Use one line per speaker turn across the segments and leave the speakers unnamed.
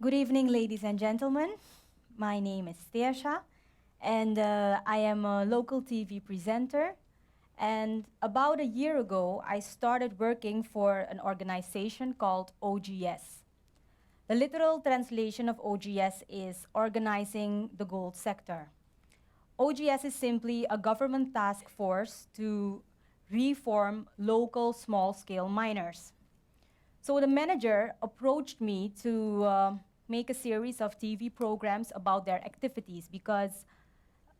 Good evening, ladies and gentlemen. My name is Thersa, and I am a local TV presenter. And about a year ago, I started working for an organization called OGS. The literal translation of OGS is Organizing the Gold Sector. OGS is simply a government task force to reform local small-scale miners. So the manager approached me to make a series of TV programs about their activities because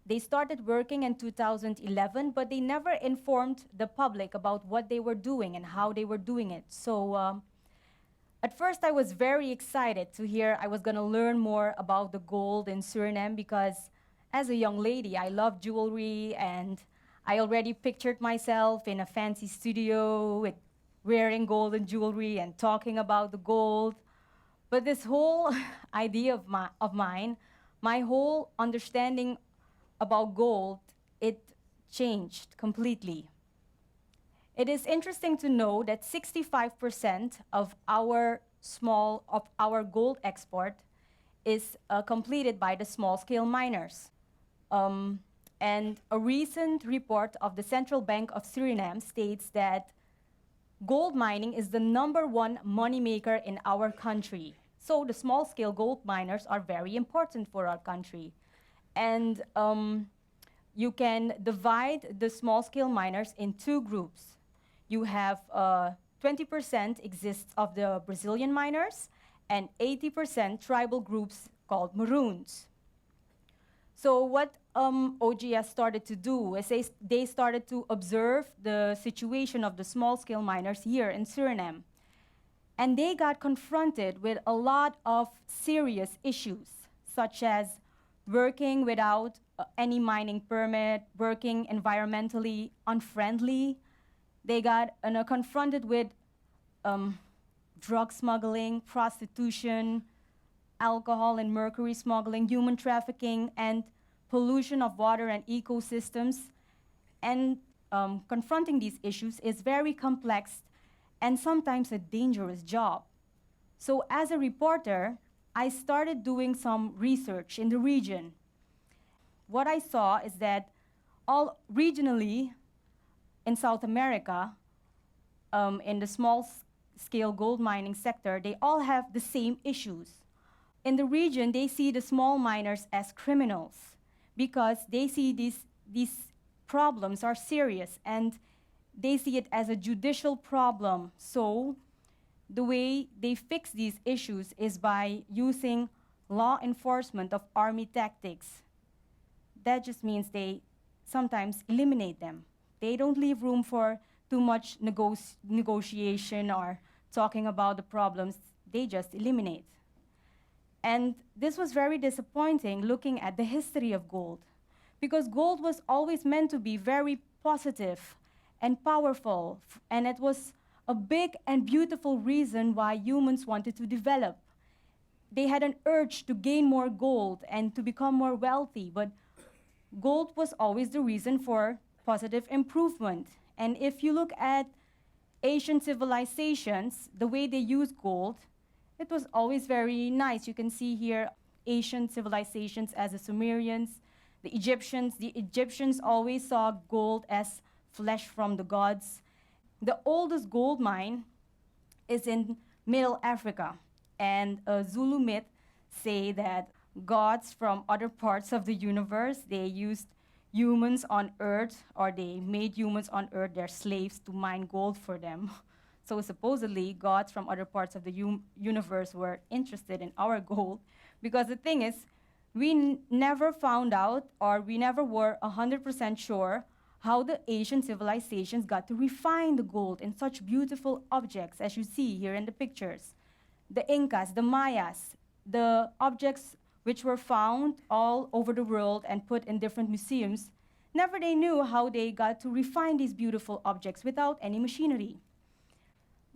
they started working in 2011, but they never informed the public about what they were doing and how they were doing it. So at first I was very excited to hear I was going to learn more about the gold in Suriname because as a young lady, I love jewelry and I already pictured myself in a fancy studio with wearing golden jewelry and talking about the gold. But this whole idea of mine, my whole understanding about gold, it changed completely. It is interesting to know that 65% of our gold export is completed by the small-scale miners. And a recent report of the Central Bank of Suriname states that gold mining is the #1 moneymaker in our country. So the small-scale gold miners are very important for our country. And you can divide the small-scale miners in two groups. You have 20% exists of the Brazilian miners and 80% tribal groups called Maroons. So what OGS started to do is they started to observe the situation of the small-scale miners here in Suriname. And they got confronted with a lot of serious issues, such as working without any mining permit, working environmentally unfriendly. They got confronted with drug smuggling, prostitution, alcohol and mercury smuggling, human trafficking, and pollution of water and ecosystems. And confronting these issues is very complex and sometimes a dangerous job. So as a reporter, I started doing some research in the region. What I saw is that all regionally in South America, in the small-scale gold mining sector, they all have the same issues. In the region, they see the small miners as criminals because they see these problems are serious and they see it as a judicial problem. So the way they fix these issues is by using law enforcement of army tactics. That just means they sometimes eliminate them. They don't leave room for too much negotiation or talking about the problems. They just eliminate. And this was very disappointing looking at the history of gold, because gold was always meant to be very positive and powerful, and it was a big and beautiful reason why humans wanted to develop. They had an urge to gain more gold and to become more wealthy, but gold was always the reason for positive improvement. And if you look at Asian civilizations, the way they use gold, it was always very nice. You can see here Asian civilizations as the Sumerians, the Egyptians. The Egyptians always saw gold as flesh from the gods. The oldest gold mine is in Middle Africa, and a Zulu myth say that gods from other parts of the universe, they used humans on Earth, or they made humans on Earth their slaves to mine gold for them. So supposedly, gods from other parts of the universe were interested in our gold, because the thing is, we never found out, or we never were 100% sure how the Asian civilizations got to refine the gold in such beautiful objects as you see here in the pictures. The Incas, the Mayas, the objects which were found all over the world and put in different museums, never they knew how they got to refine these beautiful objects without any machinery.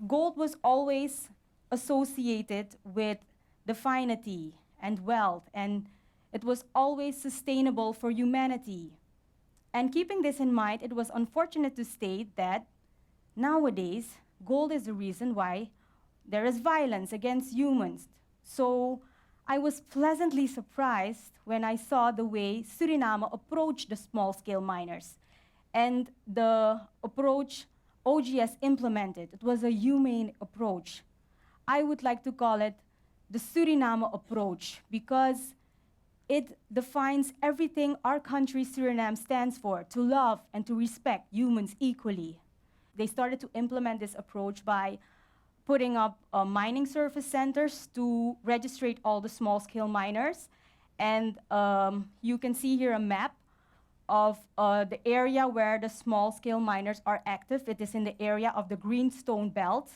Gold was always associated with divinity and wealth, and it was always sustainable for humanity. And keeping this in mind, it was unfortunate to state that nowadays, gold is the reason why there is violence against humans. So I was pleasantly surprised when I saw the way Suriname approached the small-scale miners and the approach OGS implemented. It was a humane approach. I would like to call it the Suriname approach because it defines everything our country, Suriname, stands for, to love and to respect humans equally. They started to implement this approach by putting up mining service centers to register all the small-scale miners. And you can see here a map of the area where the small-scale miners are active. It is in the area of the Greenstone Belt.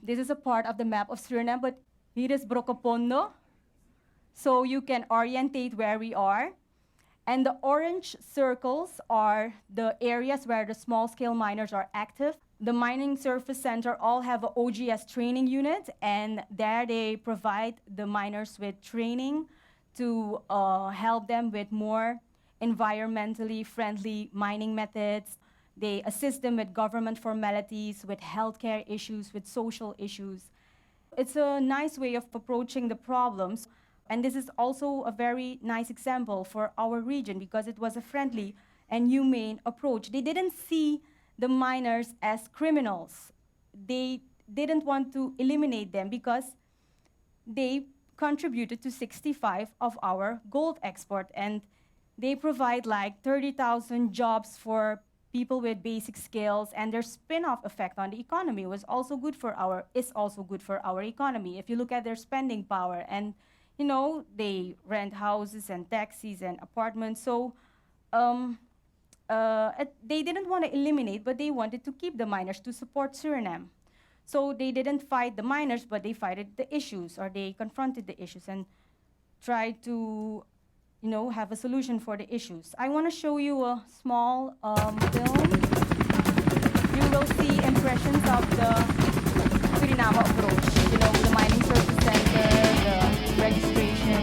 This is a part of the map of Suriname, but here is Brokopondo, so you can orientate where we are. And the orange circles are the areas where the small-scale miners are active. The Mining Service Center all have an OGS training unit, and there they provide the miners with training to help them with more environmentally friendly mining methods. They assist them with government formalities, with healthcare issues, with social issues. It's a nice way of approaching the problems. And this is also a very nice example for our region because it was a friendly and humane approach. They didn't see the miners as criminals. They didn't want to eliminate them because they contributed to 65% of our gold export, and they provide like 30,000 jobs for people with basic skills, and their spin-off effect on the economy is also good for our economy. If you look at their spending power, and you know, they rent houses and taxis and apartments. So they didn't want to eliminate, but they wanted to keep the miners to support Suriname. So they didn't fight the miners, but they fought the issues, or they confronted the issues and tried to, you know, have a solution for the issues. I want to show you a small film. You will see impressions of the Suriname approach. You know, the mining service center, the registration.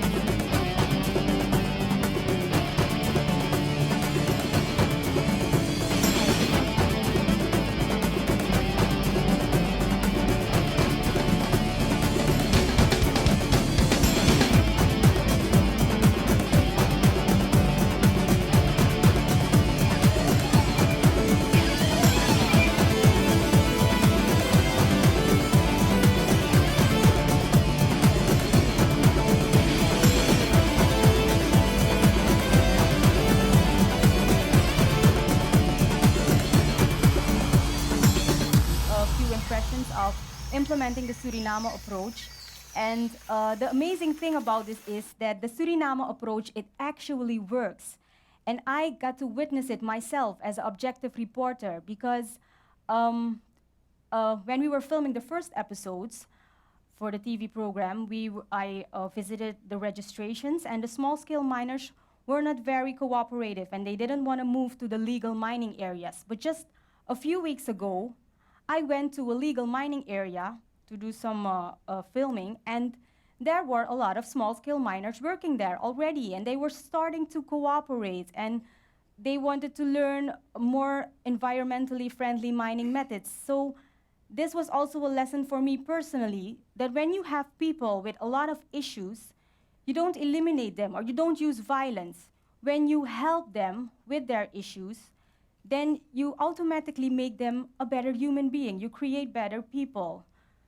Of implementing the Suriname approach. And the amazing thing about this is that the Suriname approach, it actually works. And I got to witness it myself as an objective reporter because when we were filming the first episodes for the TV program, I visited the registrations, and the small-scale miners were not very cooperative, and they didn't want to move to the legal mining areas. But just a few weeks ago, I went to a legal mining area to do some filming, and there were a lot of small-scale miners working there already, and they were starting to cooperate, and they wanted to learn more environmentally friendly mining methods. So this was also a lesson for me personally, that when you have people with a lot of issues, you don't eliminate them or you don't use violence. When you help them with their issues, then you automatically make them a better human being. You create better people.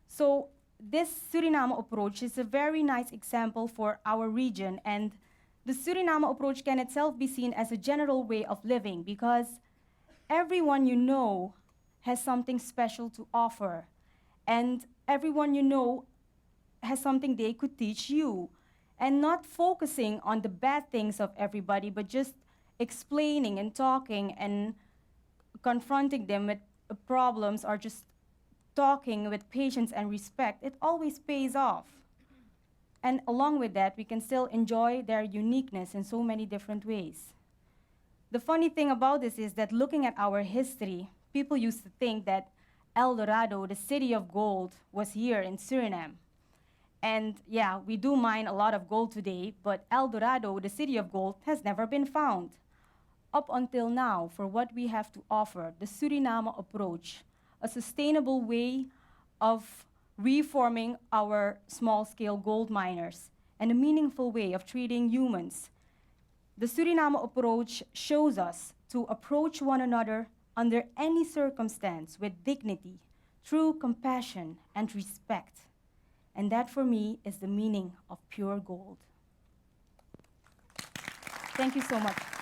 So this Suriname approach is a very nice example for our region, and the Suriname approach can itself be seen as a general way of living because everyone you know has something special to offer, and everyone you know has something they could teach you, and not focusing on the bad things of everybody, but just explaining and talking and confronting them with problems, or just talking with patience and respect. It always pays off. And along with that, we can still enjoy their uniqueness in so many different ways. The funny thing about this is that looking at our history, people used to think that El Dorado, the city of gold, was here in Suriname. And yeah, we do mine a lot of gold today, but El Dorado, the city of gold, has never been found. Up until now, for what we have to offer, the Suriname approach, a sustainable way of reforming our small-scale gold miners, and a meaningful way of treating humans. The Suriname approach shows us to approach one another under any circumstance with dignity, true compassion and respect. And that, for me, is the meaning of pure gold. Thank you so much.